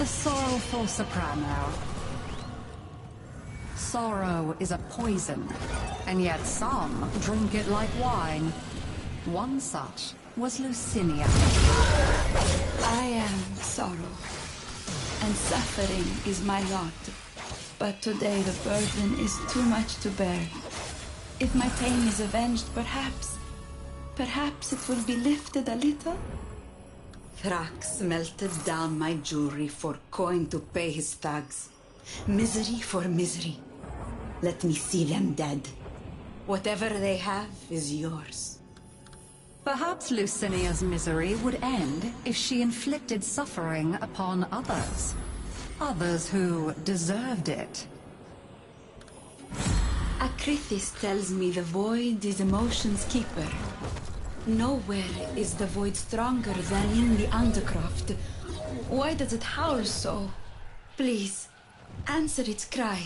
The sorrowful soprano. Sorrow is a poison, and yet some drink it like wine. One such was Lucinia. I am sorrow, and suffering is my lot. But today the burden is too much to bear. If my pain is avenged, perhaps it will be lifted a little. Thrax melted down my jewelry for coin to pay his thugs. Misery for misery. Let me see them dead. Whatever they have is yours. Perhaps Lucinia's misery would end if she inflicted suffering upon others. Others who deserved it. Akrithis tells me the void is emotion's keeper. Nowhere is the void stronger than in the Undercroft. Why does it howl so? Please, answer its cry.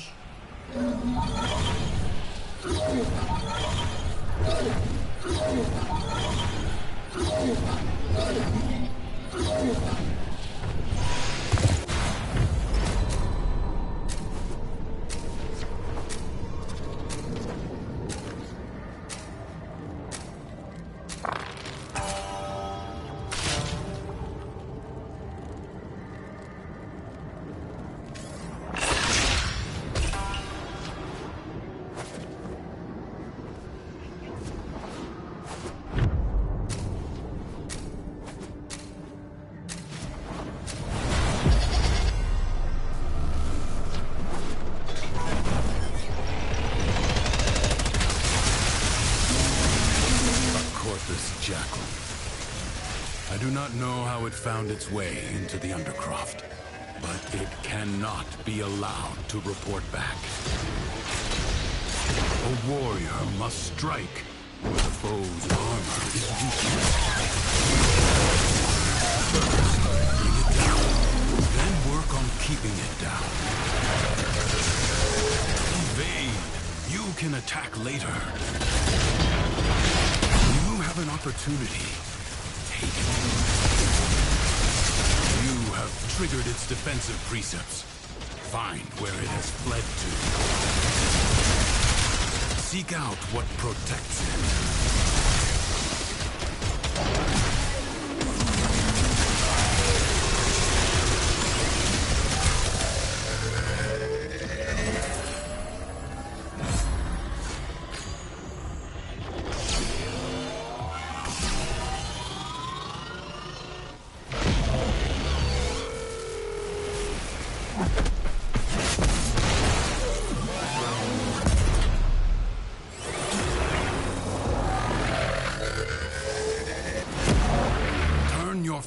I do not know how it found its way into the Undercroft, but it cannot be allowed to report back. A warrior must strike where the foe's armor is weakened. First, bring it down, then work on keeping it down. Evade. You can attack later. You have an opportunity. Take it. You have triggered its defensive precepts. Find where it has fled to. Seek out what protects it.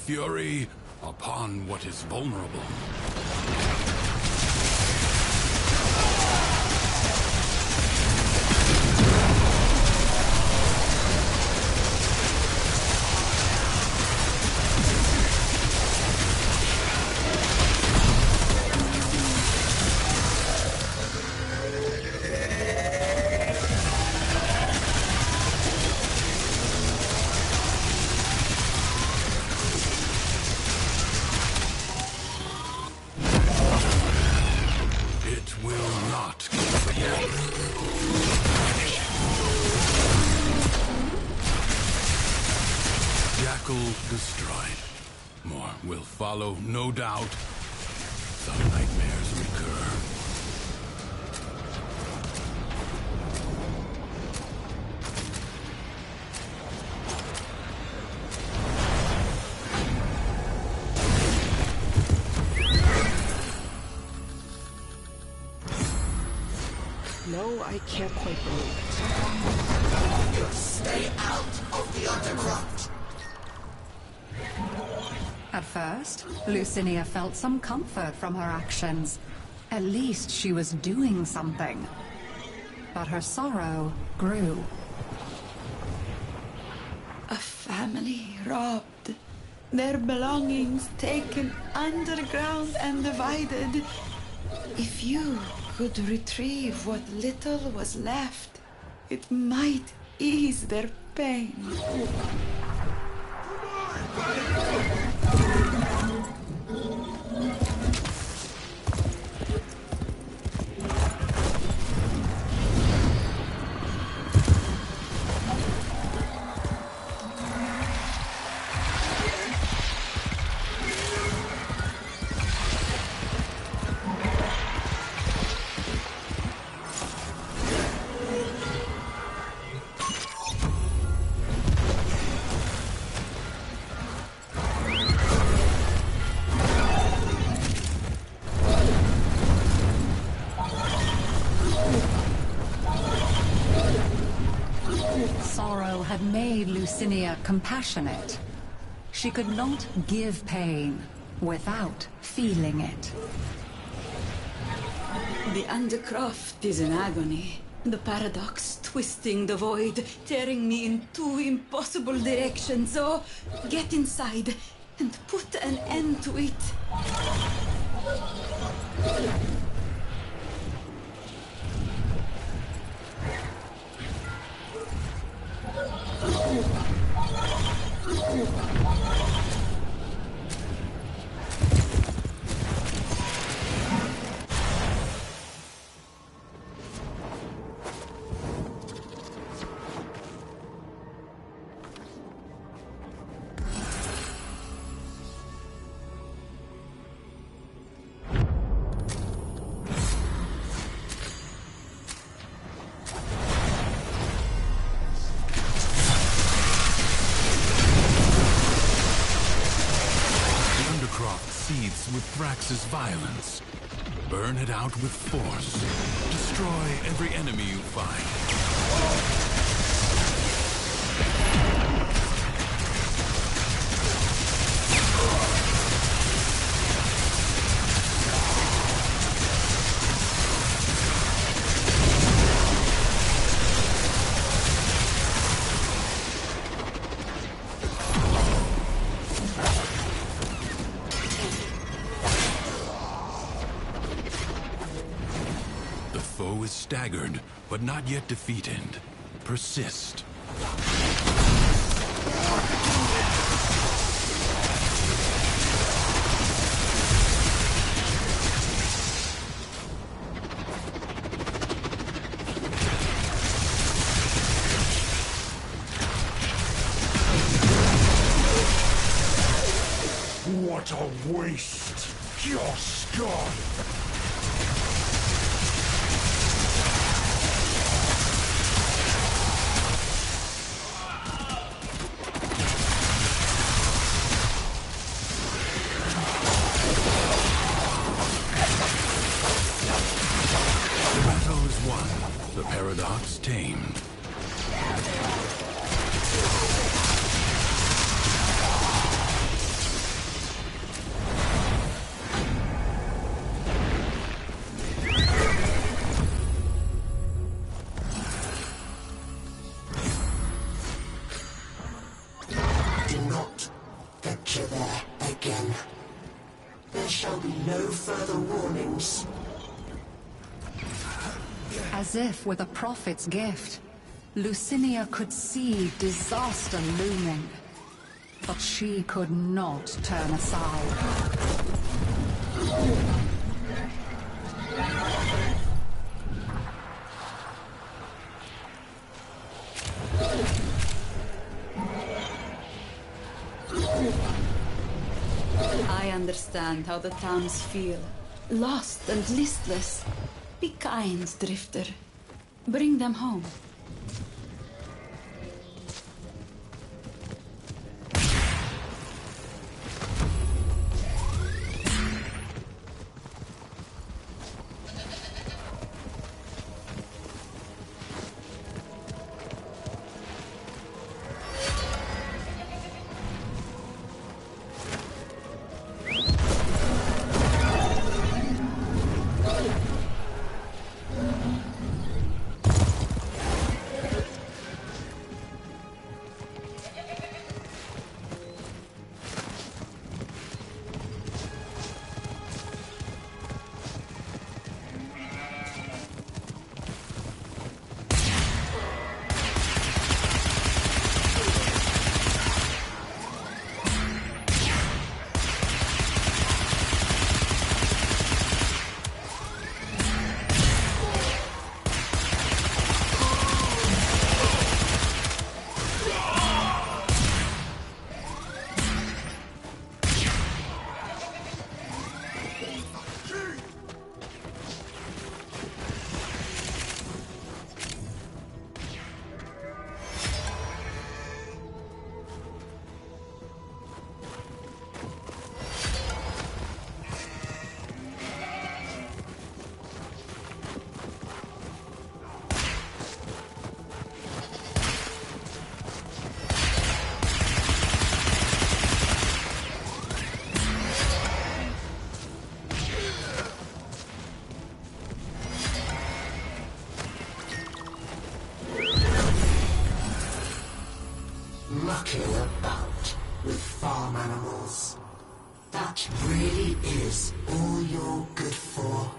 Fury upon what is vulnerable. Destroyed. More will follow, no doubt. Some nightmares recur. No, I can't quite believe it. You stay out of the Undercroft! At first, Lucinia felt some comfort from her actions. At least she was doing something. But her sorrow grew. A family robbed. Their belongings taken underground and divided. If you could retrieve what little was left, it might ease their pain. sorrow had made Lucinia compassionate. She could not give pain without feeling it. The Undercroft is in agony. The paradox twisting the void, tearing me in two impossible directions. Oh, get inside and put an end to it. With Thrax's violence. Burn it out with force. Destroy every enemy you find. Is staggered, but not yet defeated. Persist. What a waste! Just gone! The paradox tamed. Do not venture there again. There shall be no further warnings. As if with a prophet's gift, Lucinia could see disaster looming. But she could not turn aside. I understand how the towns feel. Lost and listless. Be kind, Drifter. Bring them home. mucking about with farm animals. That really is all you're good for.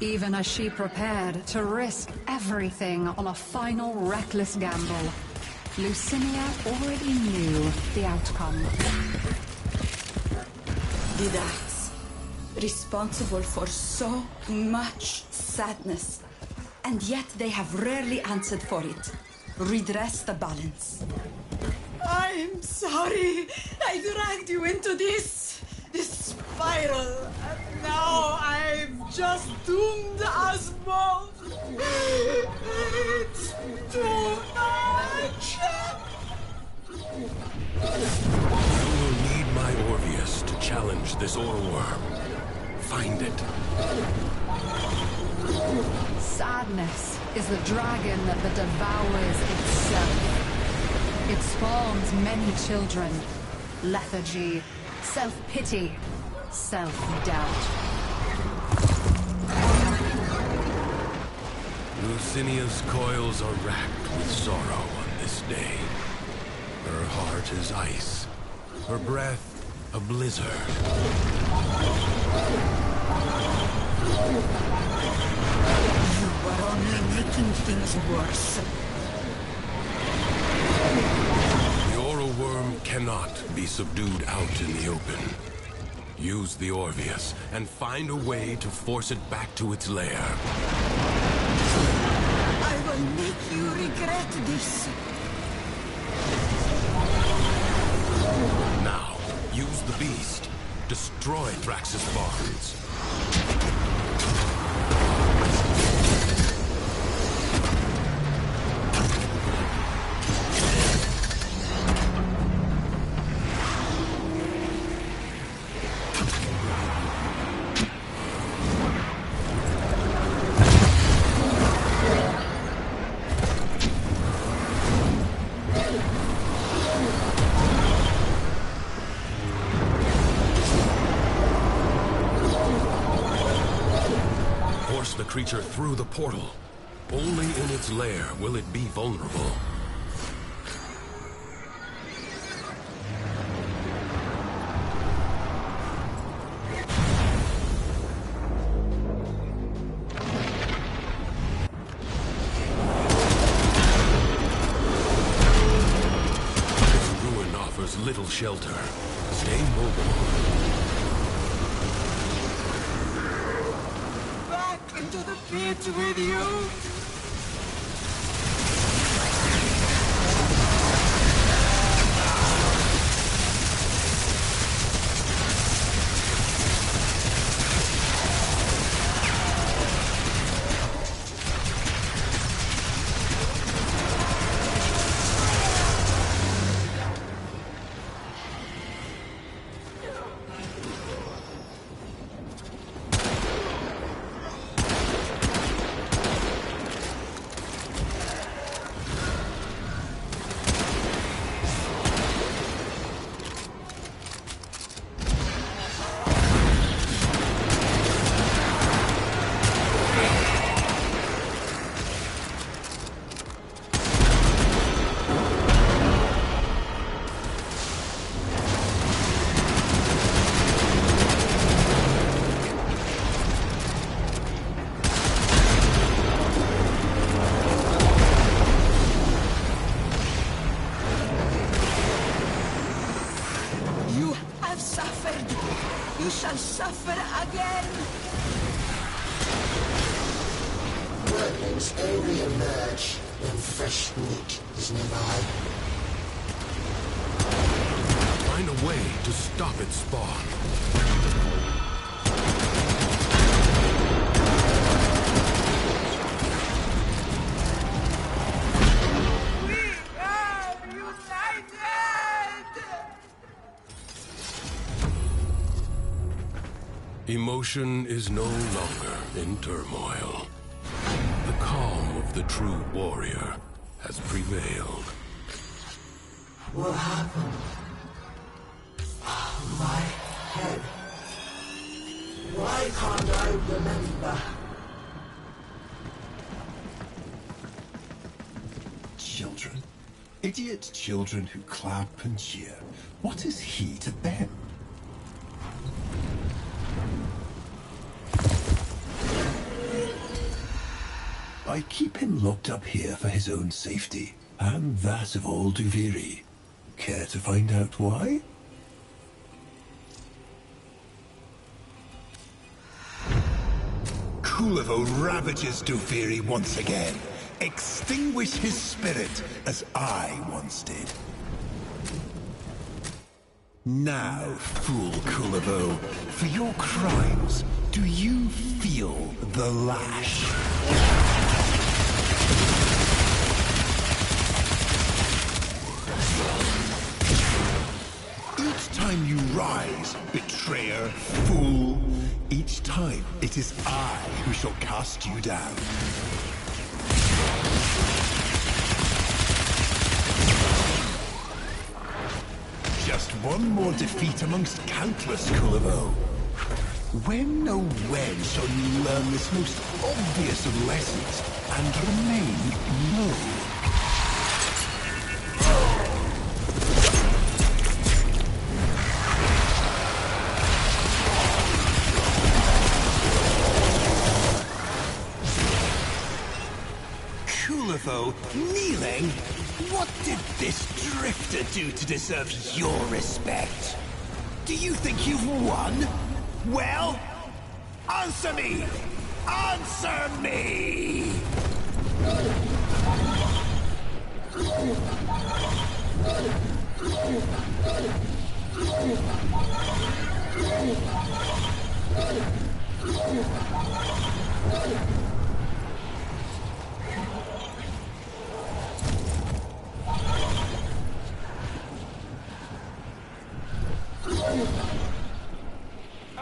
Even as she prepared to risk everything on a final reckless gamble, Lucinia already knew the outcome. Did acts responsible for so much sadness, and yet they have rarely answered for it. Redress the balance. I'm sorry. I dragged you into this spiral, and now I'm just doomed us both. It's too much. You will need my Orpheus to challenge this Orworm. Find it. Sadness is the dragon that devours itself. It spawns many children. Lethargy, self-pity, self-doubt. Lucinia's coils are racked with sorrow on this day. Her heart is ice, her breath a blizzard. You are only making things worse. The Orworm cannot be subdued out in the open. Use the Orpheus and find a way to force it back to its lair. I will make you regret this. Now, use the beast. Destroy Thrax's barns. The creature through the portal. Only in its lair will it be vulnerable. This ruin offers little shelter. Stay mobile. Into the pit with you! You shall suffer again! Workings only emerge when fresh meat is nearby. Find a way to stop its spawn. Emotion is no longer in turmoil. The calm of the true warrior has prevailed. What happened? My head. Why can't I remember? Children, Idiot children who clap and cheer. What is he to them? I keep him locked up here for his own safety, and that of all Duviri. Care to find out why? Kulivo ravages Duviri once again. Extinguish his spirit, as I once did. Now, fool Kulivo, for your crimes, do you feel the lash? Each time you rise, betrayer, fool, each time it is I who shall cast you down. Just one more defeat amongst countless, Kulivo. When, oh when, shall you learn this most obvious of lessons and remain low? Kulivo, kneeling? What did this drifter do to deserve your respect? Do you think you've won? Well, answer me! Answer me!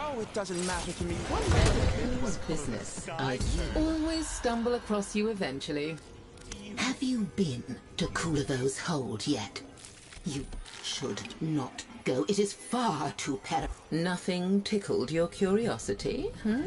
Oh, it doesn't matter to me. Whose business? I always stumble across you eventually. Have you been to Kulivo's hold yet? You should not go. It is far too Nothing tickled your curiosity, huh?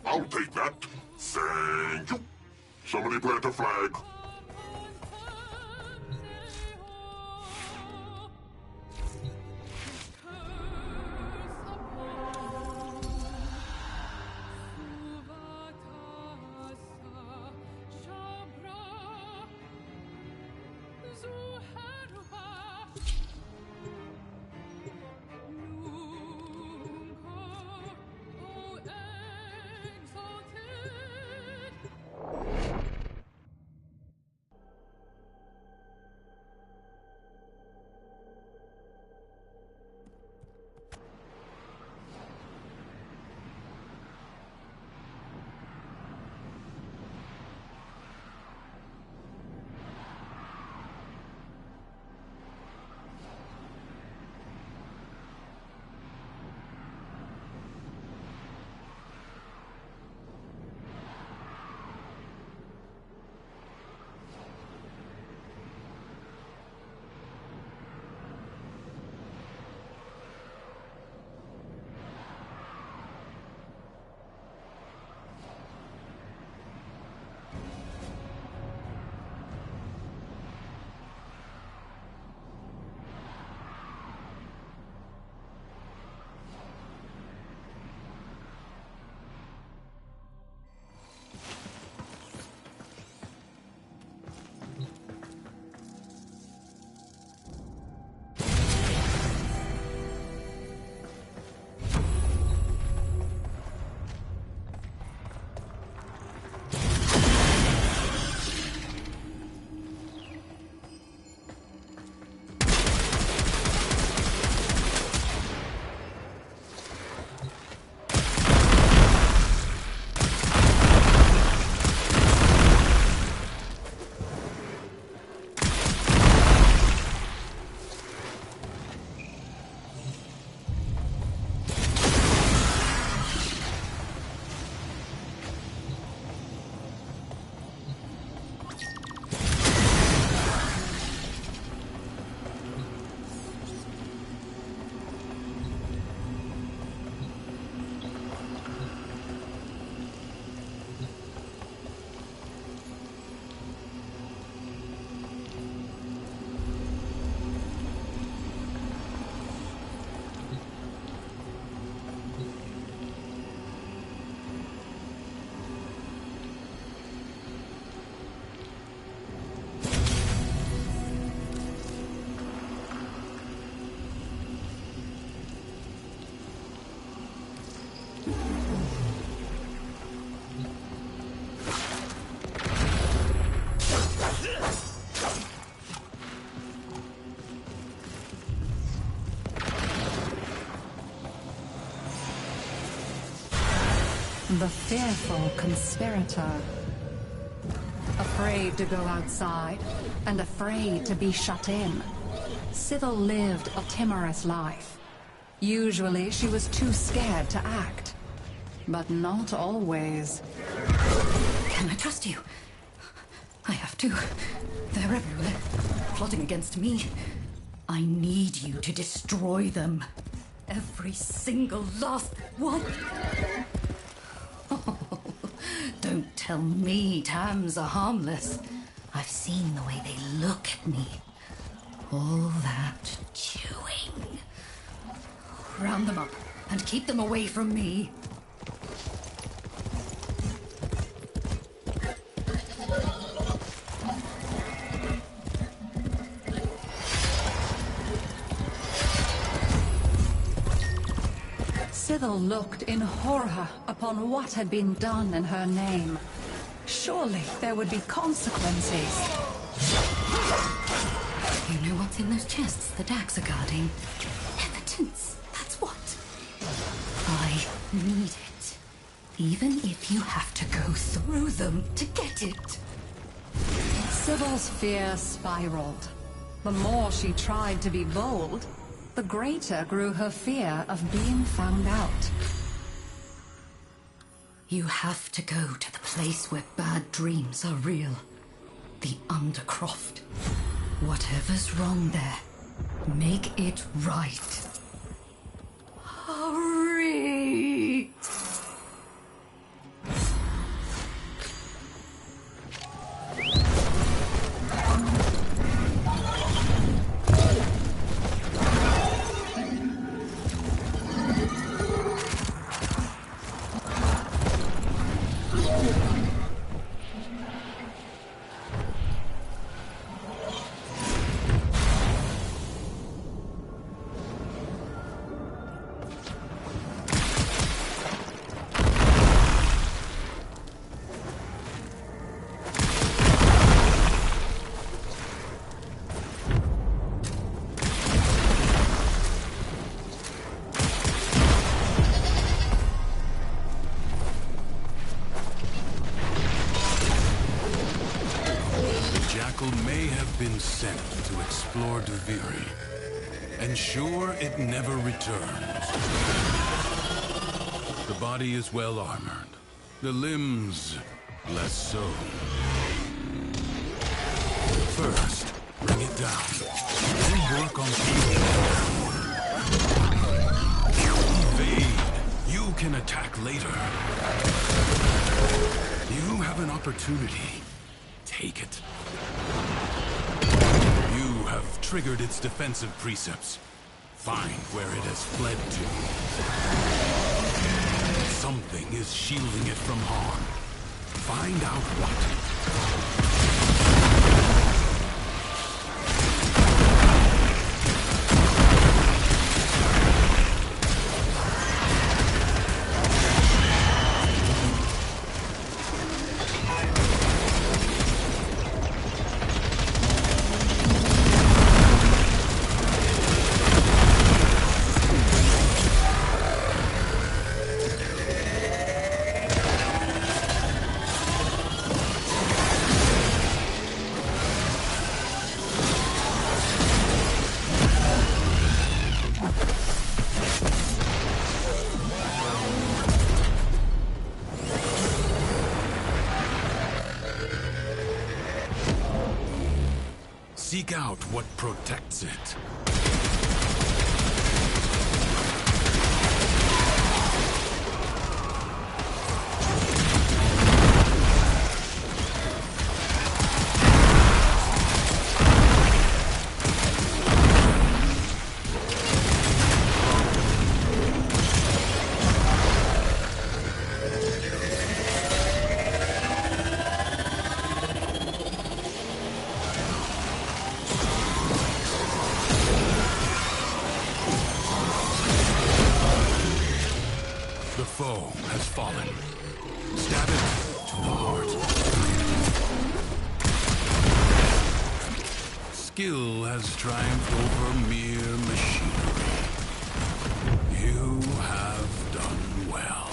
I'll take that. Thank you. Somebody plant a flag. The fearful conspirator. Afraid to go outside, and afraid to be shut in, Sybil lived a timorous life. Usually she was too scared to act, but not always. Can I trust you? I have to. They're everywhere, plotting against me. I need you to destroy them. Every single last one. Oh, don't tell me Tams are harmless. I've seen the way they look at me. All that chewing. Round them up and keep them away from me. Sybil looked in horror upon what had been done in her name. Surely there would be consequences. You know what's in those chests the Dax are guarding? Evidence, that's what. I need it. Even if you have to go through them to get it. Sybil's fear spiraled. The more she tried to be bold, the greater grew her fear of being found out. You have to go to the place where bad dreams are real. The Undercroft. Whatever's wrong there, make it right. Hurry! May have been sent to explore Duviri, and sure it never returns. The body is well armored, the limbs less so. First, bring it down, then work on keeping it down. Evade. You can attack later. You have an opportunity. Take it. You have triggered its defensive precepts. Find where it has fled to. Something is shielding it from harm. Find out what. Seek out what protects it. The foe has fallen. Stab it to the heart. Skill has triumphed over mere machinery. You have done well.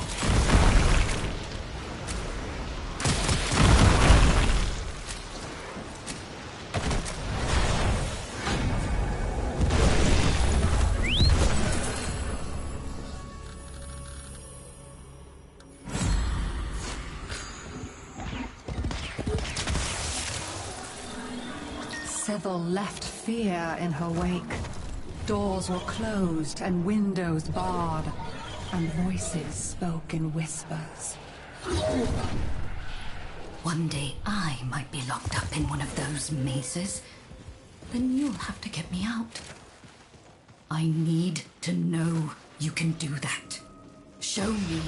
Ethel left fear in her wake. Doors were closed and windows barred, and voices spoke in whispers. One day I might be locked up in one of those mazes. Then you'll have to get me out. I need to know you can do that. Show me.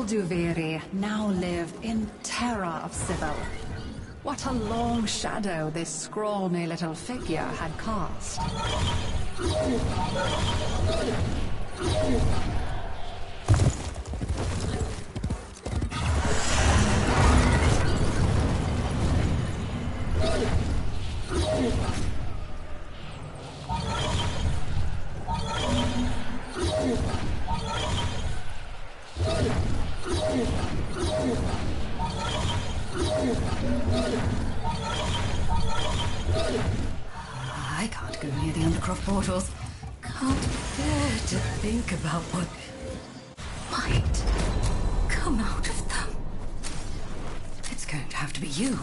Duviri now lived in terror of Sybil. What a long shadow this scrawny little figure had cast. I can't go near the Undercroft portals. Can't bear to think about what might come out of them. It's going to have to be you.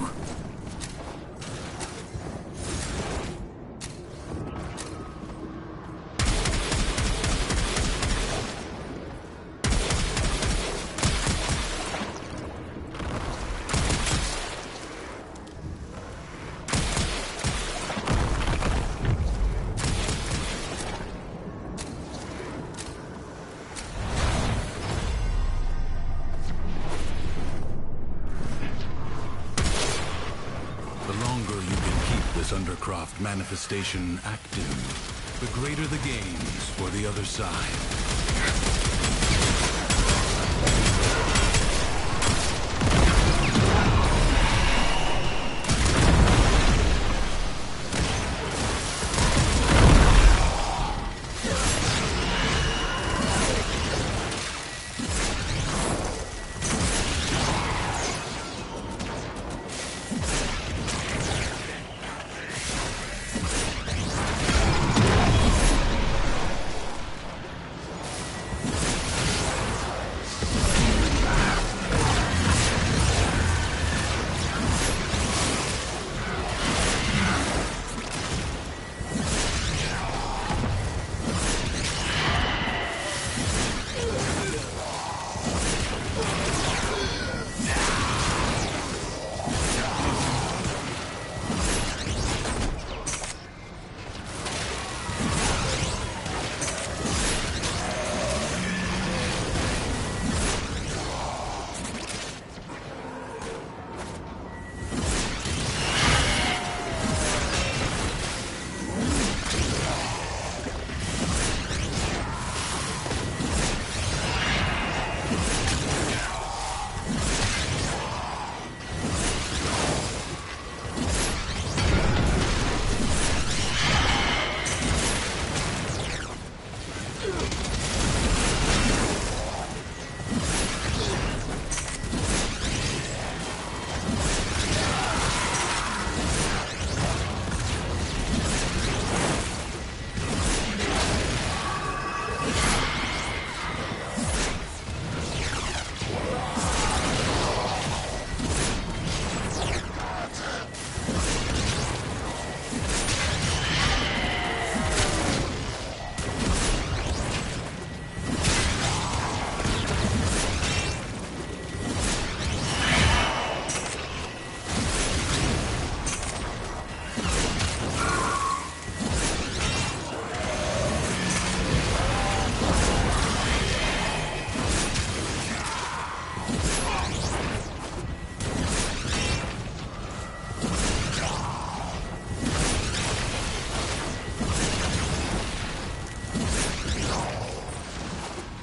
Undercroft manifestation active, the greater the gains for the other side.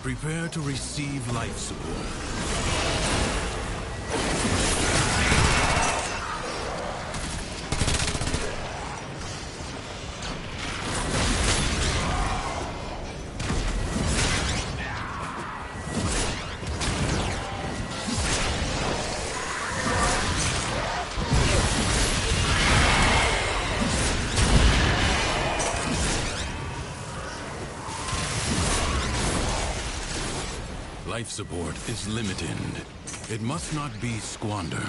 Prepare to receive life support. Life support is limited. It must not be squandered.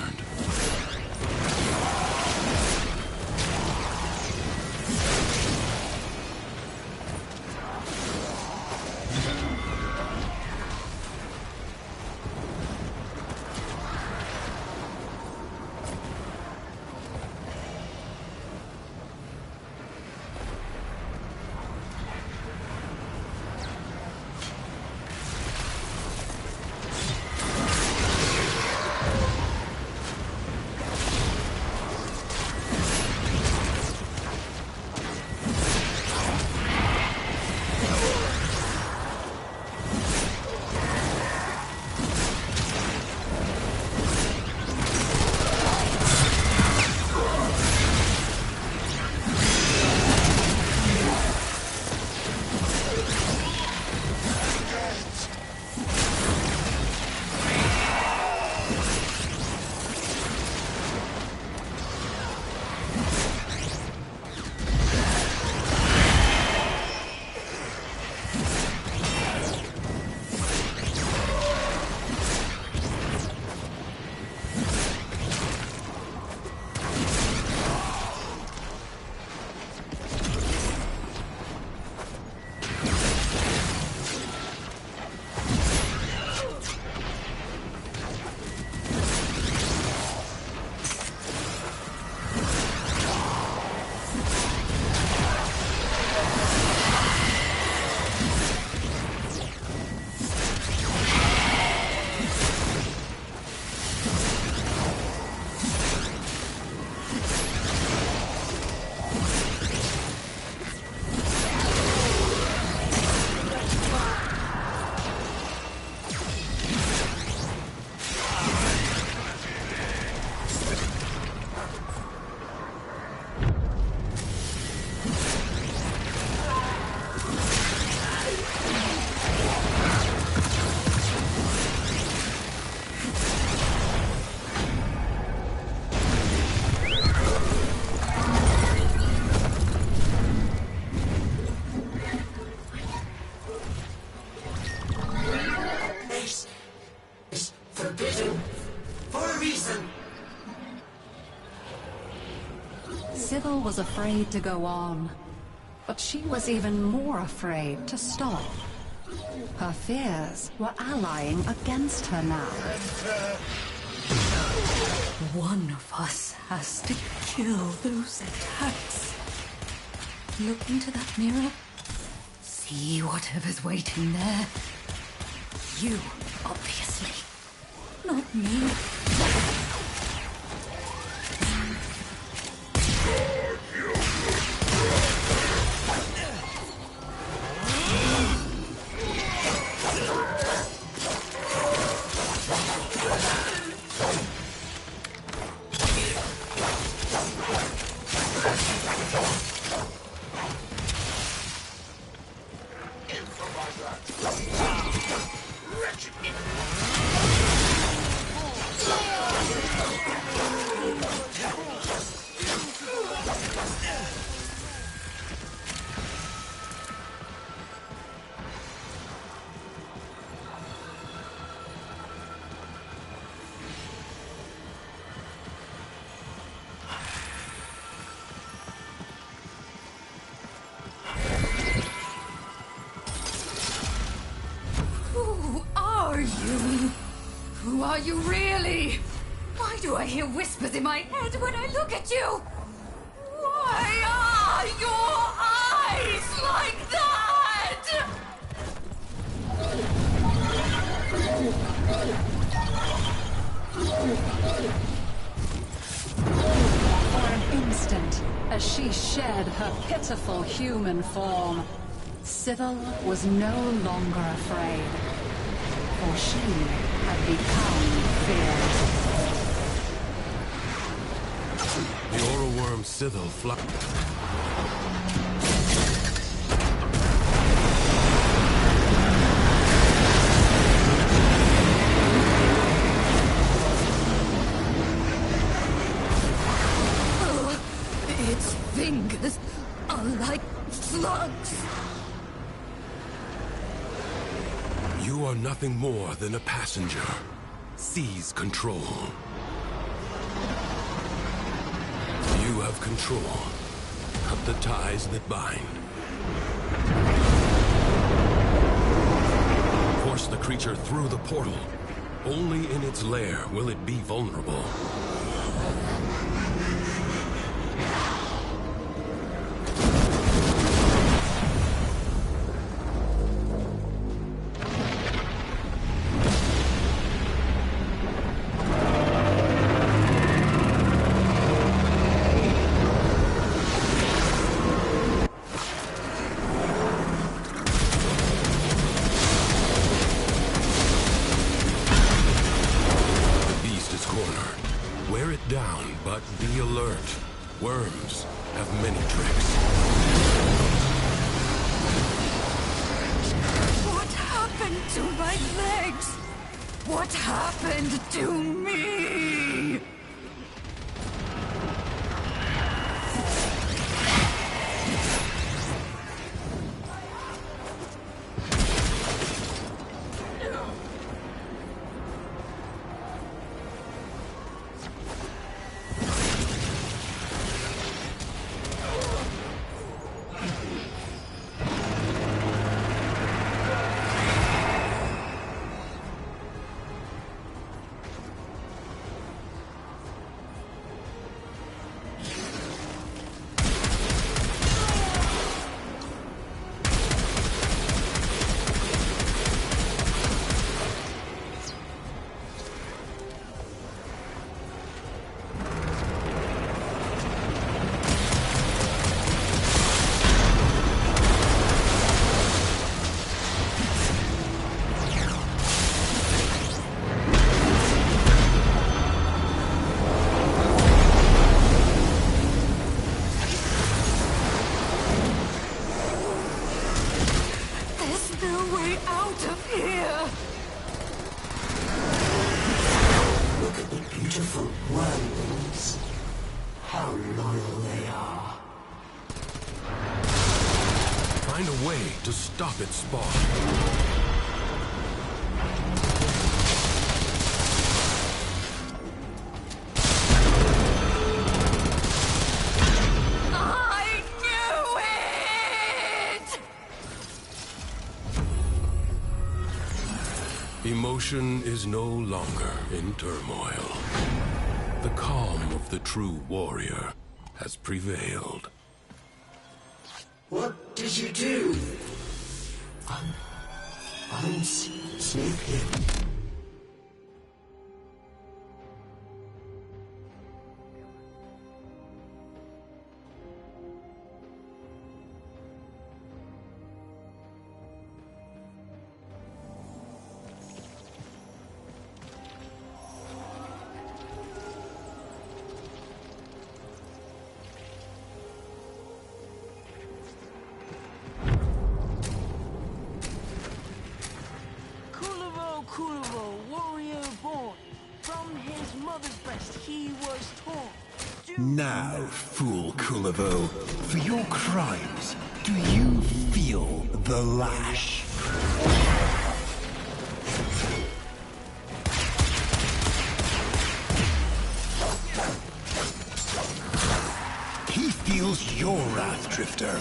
Sybil was afraid to go on, but she was even more afraid to stop. Her fears were allying against her now. One of us has to kill those attacks. Look into that mirror. See whatever's waiting there. You, obviously. Not me. Who are you really? Why do I hear whispers in my head when I look at you? Why are your eyes like that? For an instant, as she shed her pitiful human form, Sybil was no longer afraid. for she had become feared. The oral worm Scythel Its fingers are like slugs. You are nothing more than a passenger. Seize control. You have control. Cut the ties that bind. Force the creature through the portal. Only in its lair will it be vulnerable. Down, but be alert. Worms have many tricks. What happened to my legs? What happened to me? Find a way to stop its spawn. Emotion is no longer in turmoil. The calm of the true warrior has prevailed. What did you do? I'm sleeping. Now, fool Kulavo, for your crimes, do you feel the lash? He feels your wrath, Drifter.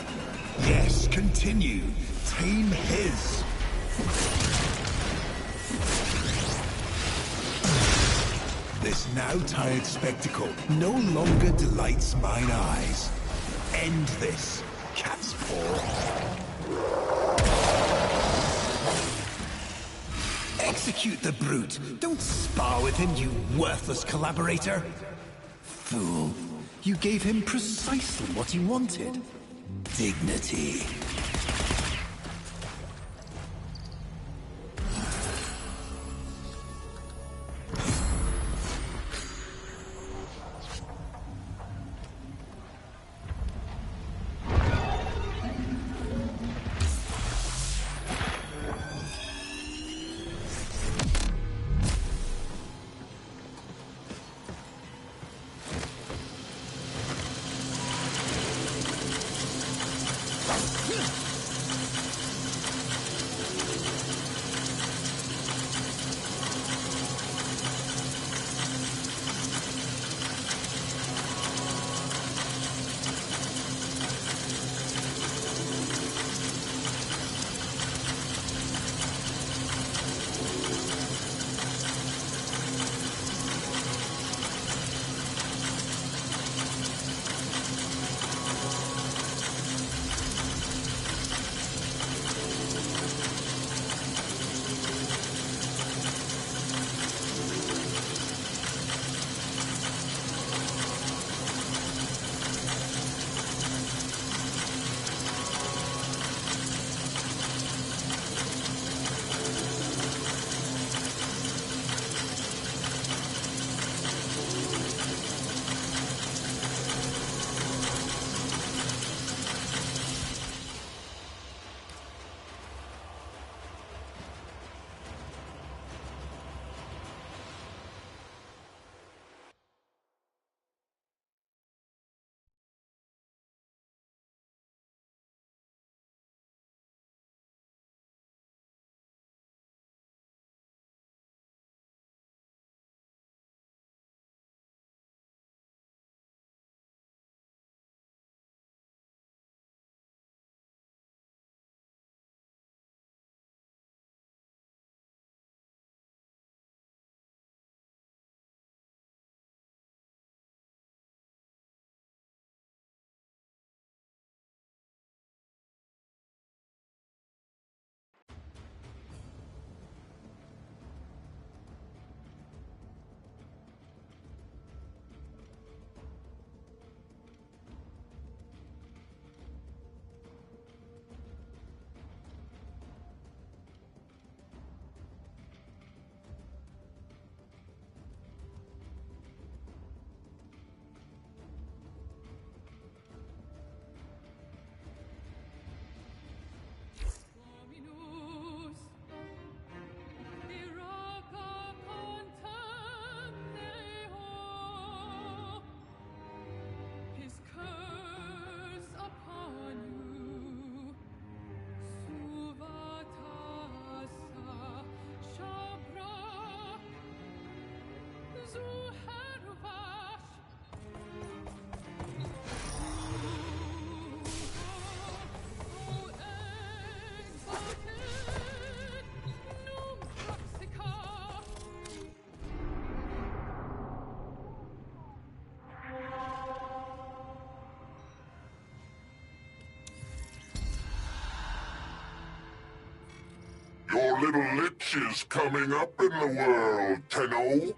Yes, continue. Tame his. This now tired spectacle no longer delights mine eyes. End this, cat's paw. Execute the brute. Don't spar with him, you worthless collaborator. Fool. You gave him precisely what he wanted. Dignity. little liches coming up in the world, Tenno.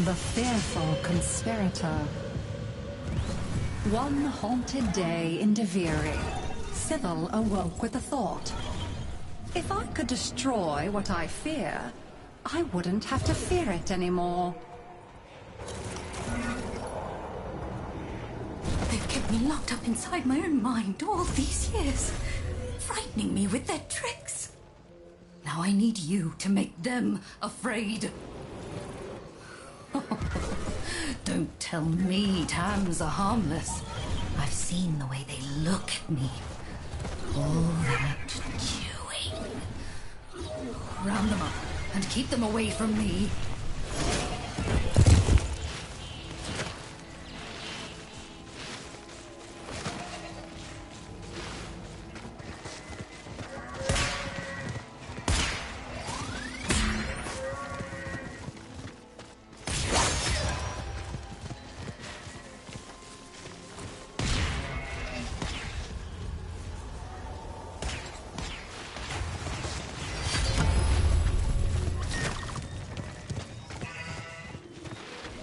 The fearful conspirator. One haunted day in Deviri, Sybil awoke with the thought. If I could destroy what I fear, I wouldn't have to fear it anymore. They've kept me locked up inside my own mind all these years, frightening me with their tricks. Now I need you to make them afraid. Don't tell me Tams are harmless. I've seen the way they look at me. All that chewing. Round them up and keep them away from me.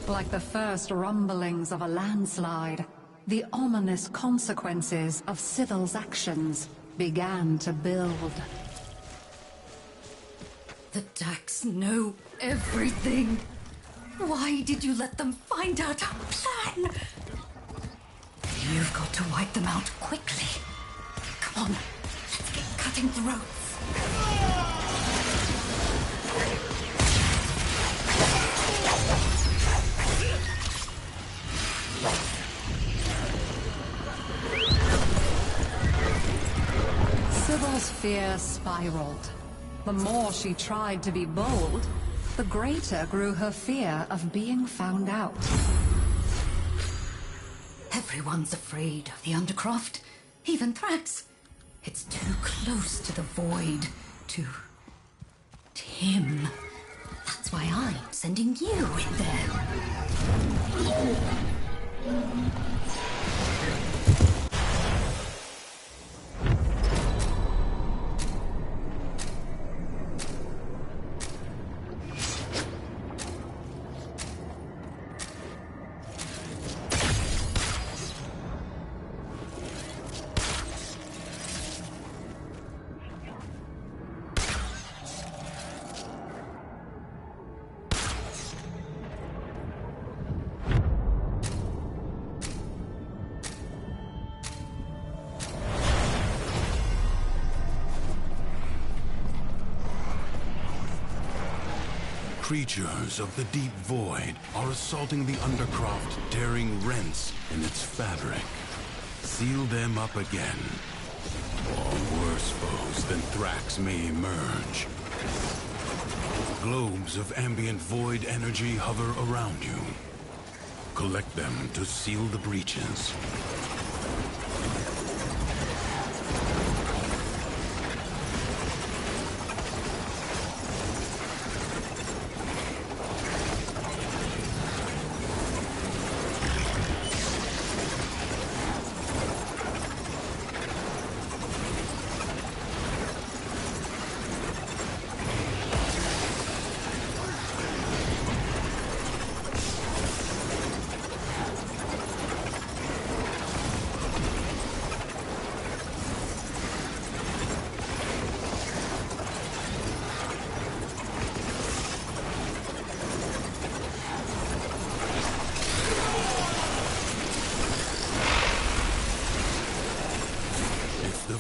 Like the first rumblings of a landslide, the ominous consequences of Sybil's actions began to build. The Dax know everything. Why did you let them find out our plan? You've got to wipe them out quickly. Come on, let's get cutting throats. Sybil's fear spiraled. The more she tried to be bold, the greater grew her fear of being found out. Everyone's afraid of the Undercroft, even Thrax. It's too close to the Void, to him. That's why I'm sending you in there. Creatures of the deep void are assaulting the Undercroft, tearing rents in its fabric. Seal them up again, or worse foes than Thrax may emerge. Globes of ambient void energy hover around you. Collect them to seal the breaches.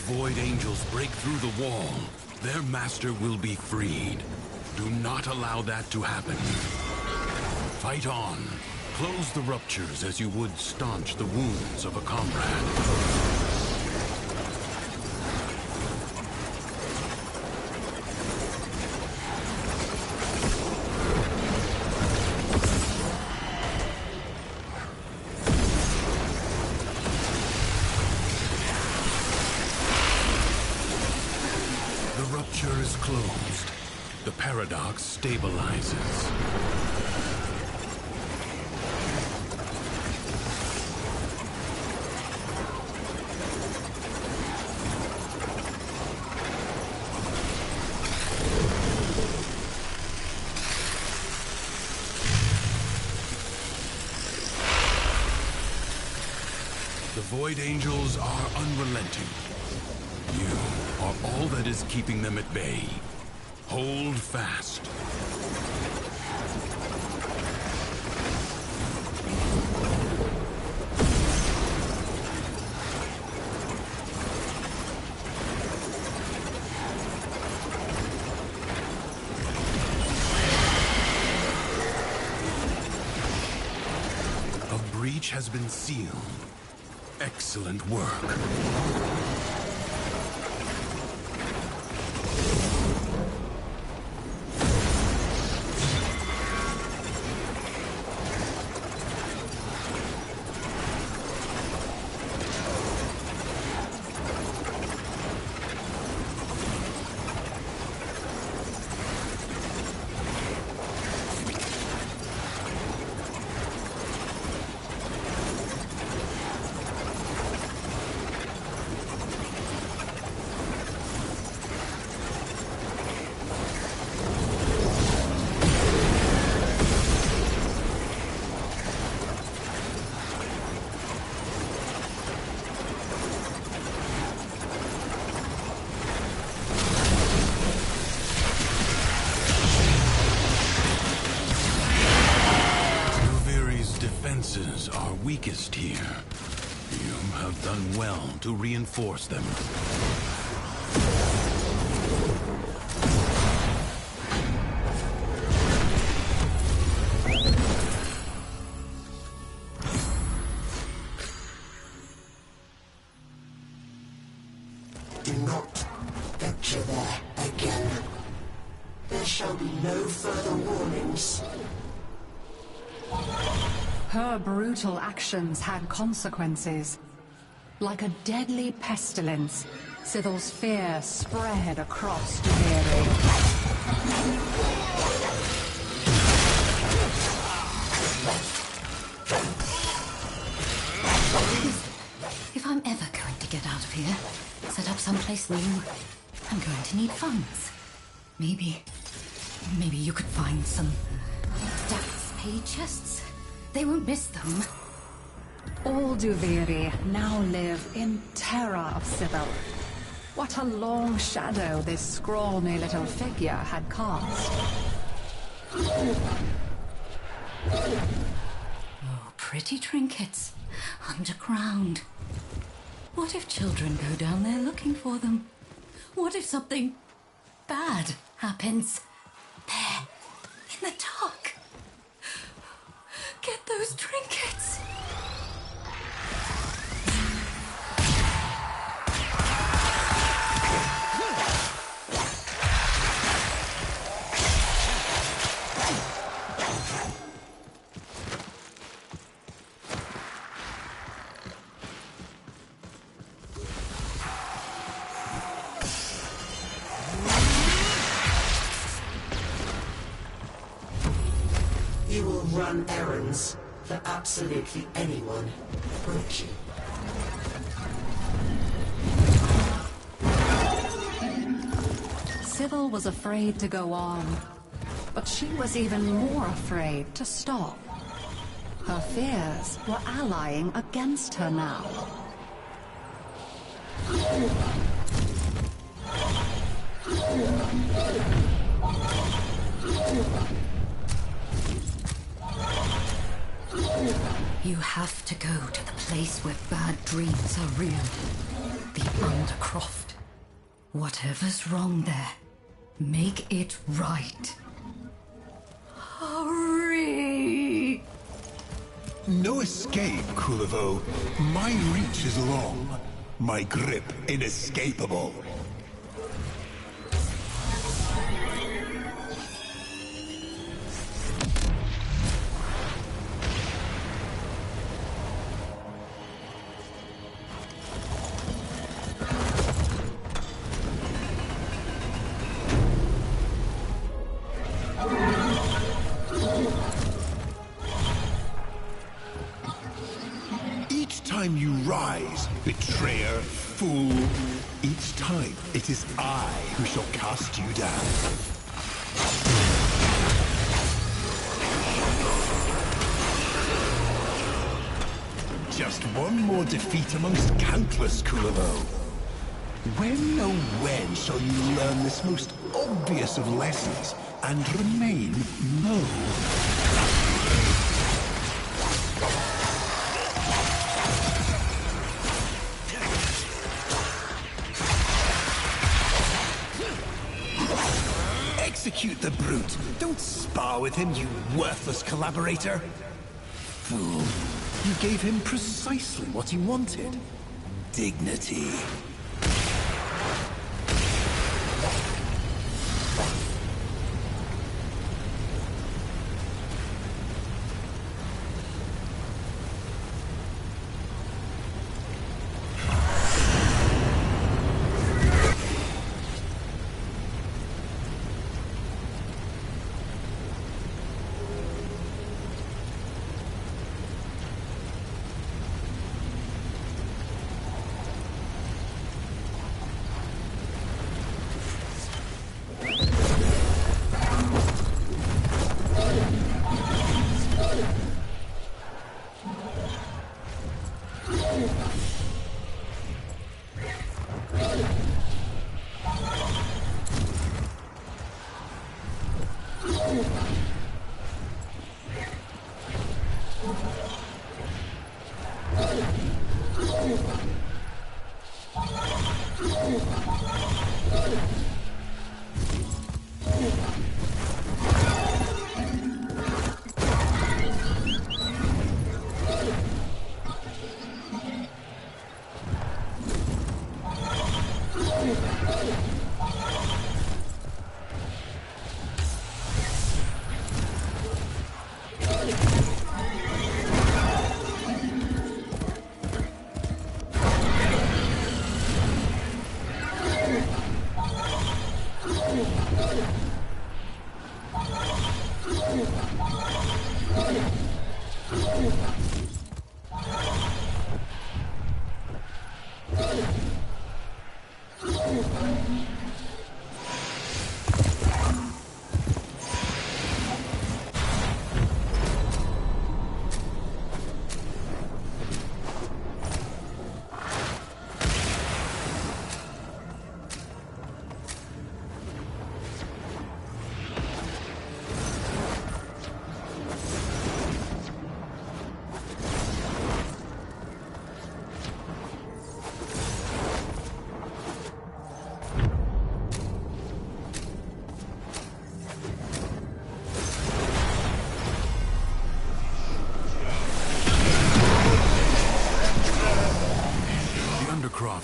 Void Angels break through the wall, their master will be freed. Do not allow that to happen. Fight on. Close the ruptures as you would staunch the wounds of a comrade. Is closed. The paradox stabilizes. The Void Angels are unrelenting. You are all that is keeping them at bay. Hold fast. A breach has been sealed. Excellent work. Are weakest here. You have done well to reinforce them. Do not venture there again. There shall be no further warnings. Her brutal actions had consequences. Like a deadly pestilence, Sybil's fear spread across Duviri. If I'm ever going to get out of here, set up someplace new, I'm going to need funds. Maybe you could find some stats pay chests. They won't miss them. All Duviri now live in terror of Sybil. What a long shadow this scrawny little figure had cast. Oh, pretty trinkets. Underground. What if children go down there looking for them? What if something bad happens? There, in the dark. Get those trinkets. You will run errands for absolutely anyone, won't you? Sybil was afraid to go on, but she was even more afraid to stop. Her fears were allying against her now. You have to go to the place where bad dreams are real. The Undercroft. Whatever's wrong there, make it right. Hurry! No escape, Kulivo. My reach is long. My grip inescapable. You rise, betrayer, fool. Each time, it is I who shall cast you down. Just one more defeat amongst countless, Kulavo. When, oh when, shall you learn this most obvious of lessons and remain low? Execute the brute. Don't spar with him, you worthless collaborator. Fool. You gave him precisely what he wanted. Dignity.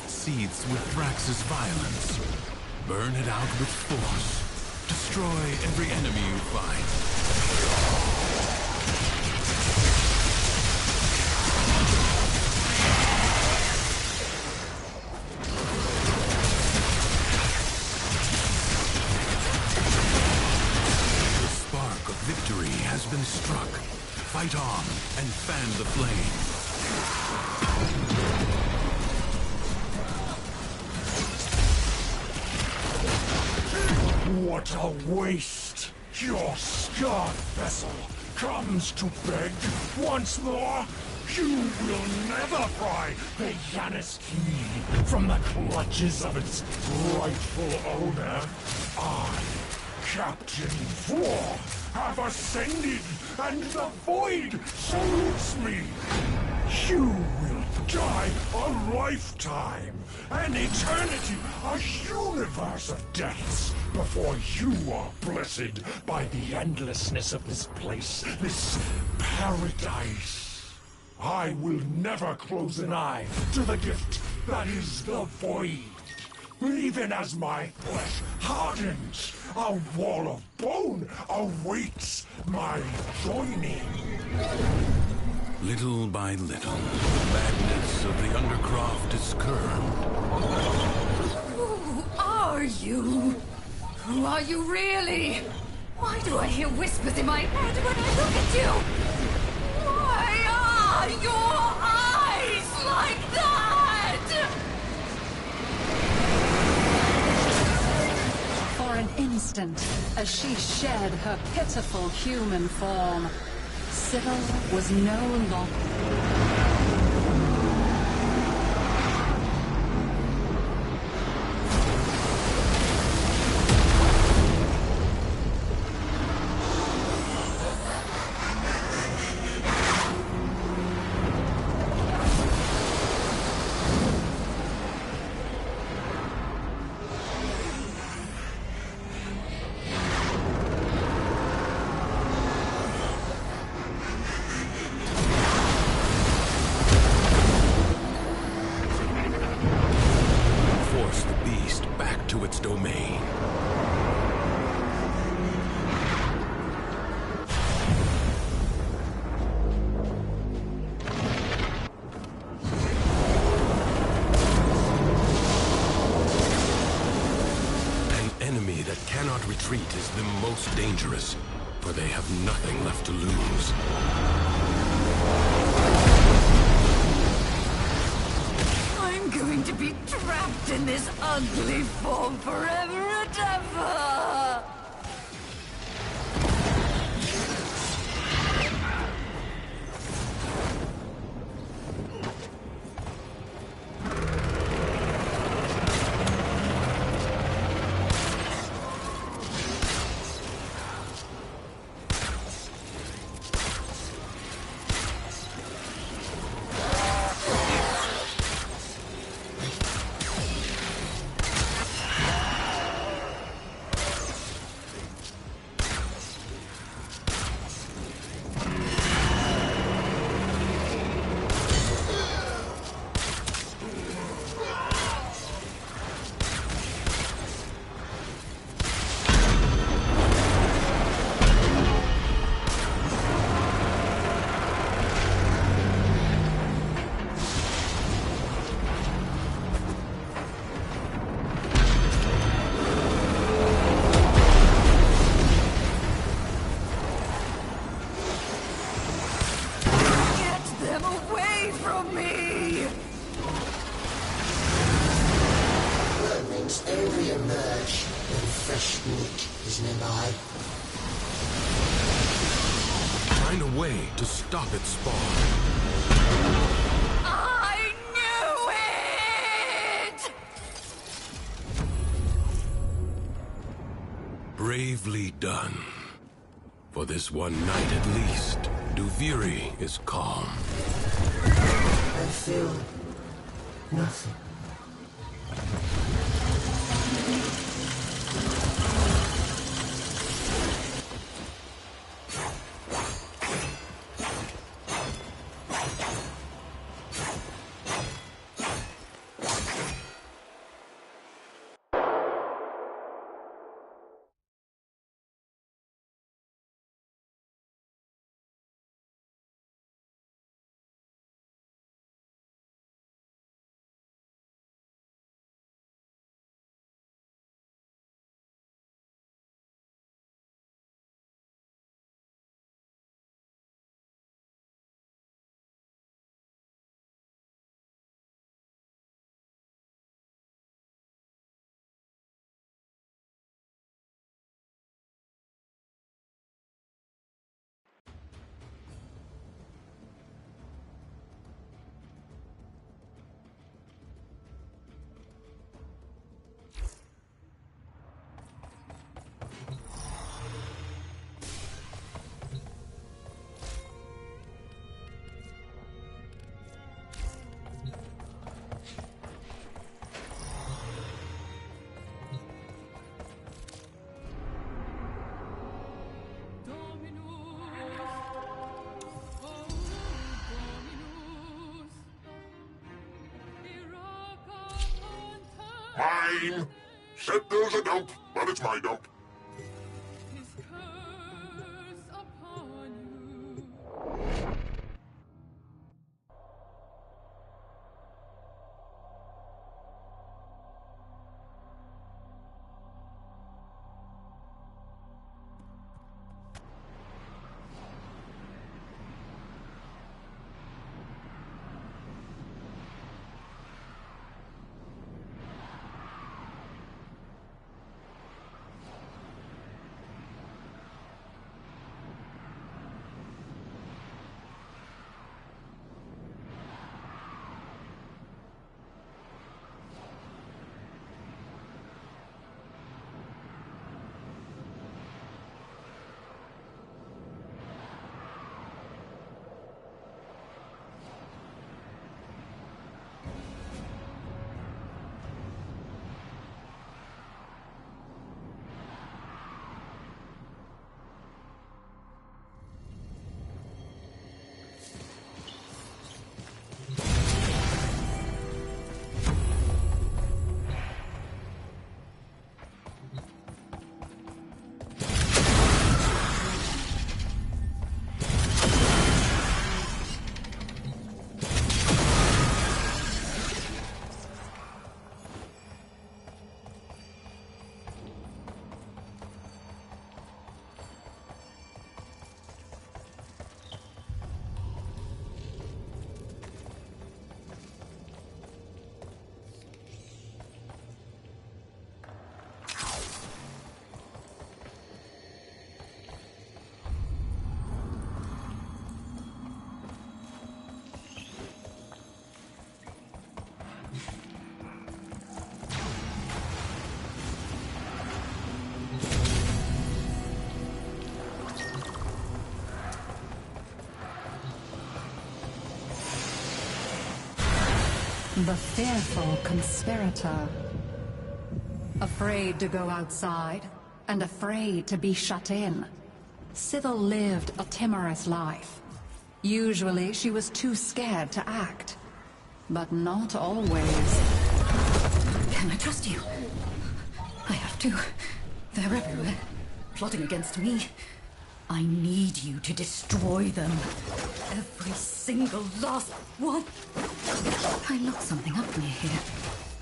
Seethes with Thrax's violence. Burn it out with force. Destroy every enemy you find. The spark of victory has been struck. Fight on and fan the flame. What a waste! Your scarred vessel comes to beg once more. You will never pry the Yanis key from the clutches of its rightful owner. I, Captain Vor, have ascended, and the void salutes me. You will die a lifetime, an eternity, a universe of deaths, before you are blessed by the endlessness of this place, this paradise. I will never close an eye to the gift that is the void. Even as my flesh hardens, a wall of bone awaits my joining. Little by little, the madness of the Undercroft is curbed. Who are you? Who are you really? Why do I hear whispers in my head when I look at you? Why are your eyes like that? For an instant, as she shed her pitiful human form, Sybil was no longer. retreat is the most dangerous, for they have nothing left to lose. I'm going to be trapped in this ugly form forever and ever! Only emerge when fresh meat is nearby. Find a way to stop its spawn. I knew it! Bravely done. For this one night at least, Duviri is calm. I feel nothing. Fine. Said there's a dump, but it's my dump. The fearful conspirator. Afraid to go outside, and afraid to be shut in. Sybil lived a timorous life. Usually she was too scared to act. But not always. Can I trust you? I have to. They're everywhere, plotting against me. I need you to destroy them. Every single last one. I looked something up near here.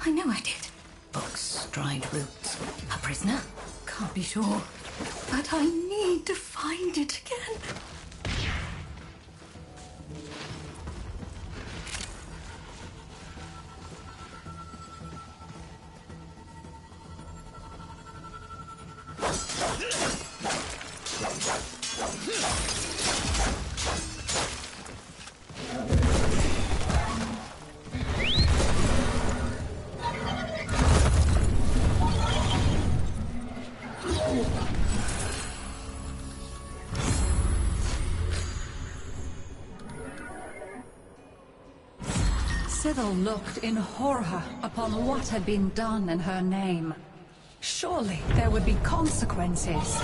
I know I did. Books, dried roots. A prisoner? Can't be sure. But I need to find it again. Sybil looked in horror upon what had been done in her name. Surely there would be consequences.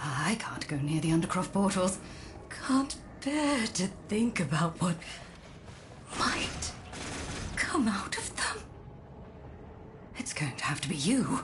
I can't go near the Undercroft portals. Can't bear to think about what might come out of them. It's going to have to be you.